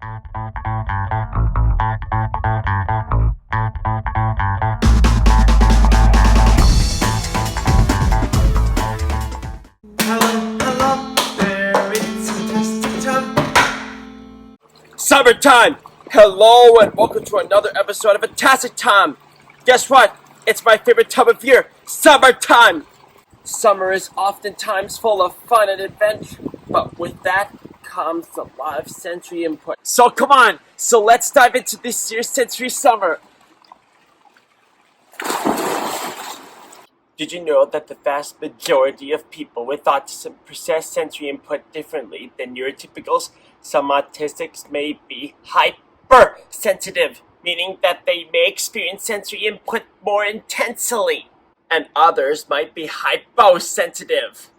Hello there, it's Autastic time. Summertime! Hello and welcome to another episode of Autastic Time! Guess what? It's my favorite time of year, summertime! Summer is oftentimes full of fun and adventure, but with that comes a lot of sensory input. So come on, let's dive into this year's sensory summer! Did you know that the vast majority of people with autism process sensory input differently than neurotypicals? Some autistics may be hypersensitive, meaning that they may experience sensory input more intensely, and others might be hyposensitive,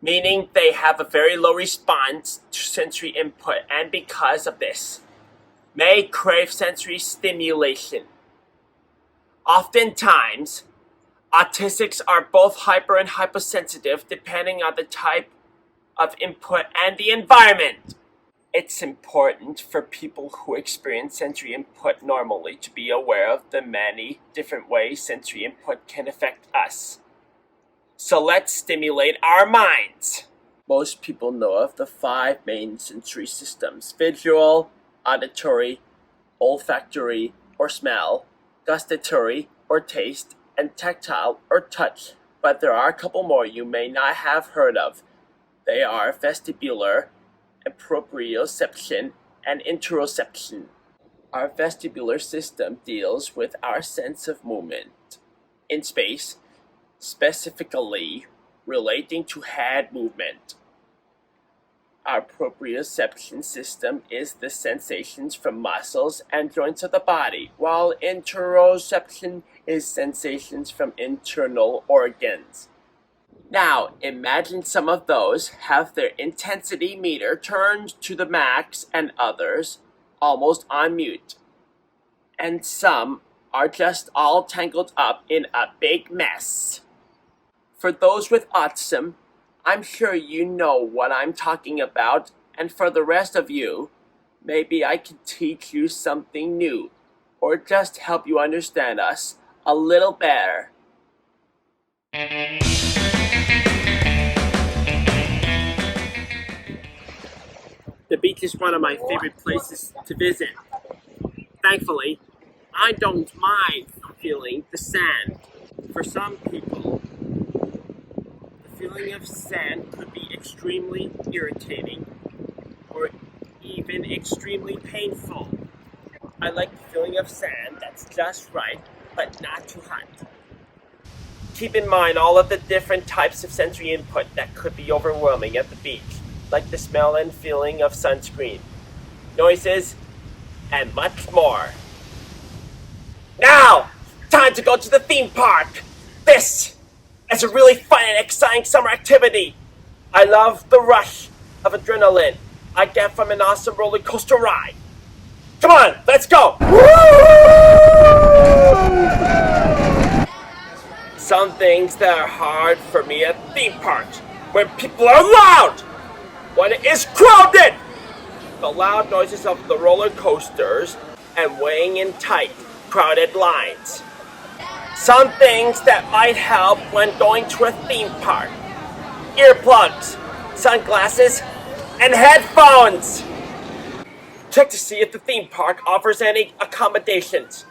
meaning they have a very low response to sensory input, and because of this, may crave sensory stimulation. Oftentimes, autistics are both hyper and hyposensitive depending on the type of input and the environment. It's important for people who experience sensory input normally to be aware of the many different ways sensory input can affect us. So let's stimulate our minds. Most people know of the 5 main sensory systems: visual, auditory, olfactory or smell, gustatory or taste, and tactile or touch, but there are a couple more you may not have heard of. They are vestibular, and proprioception, and interoception. Our vestibular system deals with our sense of movement in space, specifically relating to head movement. Our proprioception system is the sensations from muscles and joints of the body, while interoception is sensations from internal organs. Now, imagine some of those have their intensity meter turned to the max and others almost on mute. And some are just all tangled up in a big mess. For those with autism, I'm sure you know what I'm talking about, and for the rest of you, maybe I can teach you something new, or just help you understand us a little better. The beach is one of my favorite places to visit. Thankfully, I don't mind feeling the sand. For some people, the feeling of sand could be extremely irritating or even extremely painful. I like the feeling of sand that's just right, but not too hot. Keep in mind all of the different types of sensory input that could be overwhelming at the beach, like the smell and feeling of sunscreen, noises, and much more. Now, time to go to the theme park! This is a really fun and exciting summer activity. I love the rush of adrenaline I get from an awesome roller coaster ride. Come on, let's go! Some things that are hard for me at theme parks, when people are loud, when it is crowded, the loud noises of the roller coasters, and waiting in tight, crowded lines. Some things that might help when going to a theme park: earplugs, sunglasses, and headphones. Check to see if the theme park offers any accommodations.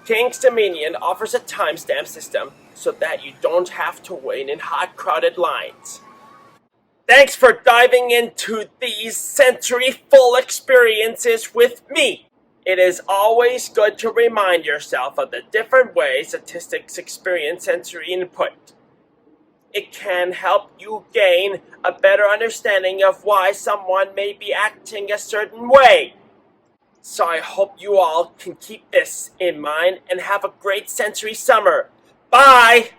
King's Dominion offers a timestamp system so that you don't have to wait in hot, crowded lines. Thanks for diving into these sensory-full experiences with me. It is always good to remind yourself of the different ways autistics experience sensory input. It can help you gain a better understanding of why someone may be acting a certain way. So I hope you all can keep this in mind and have a great sensory summer. Bye!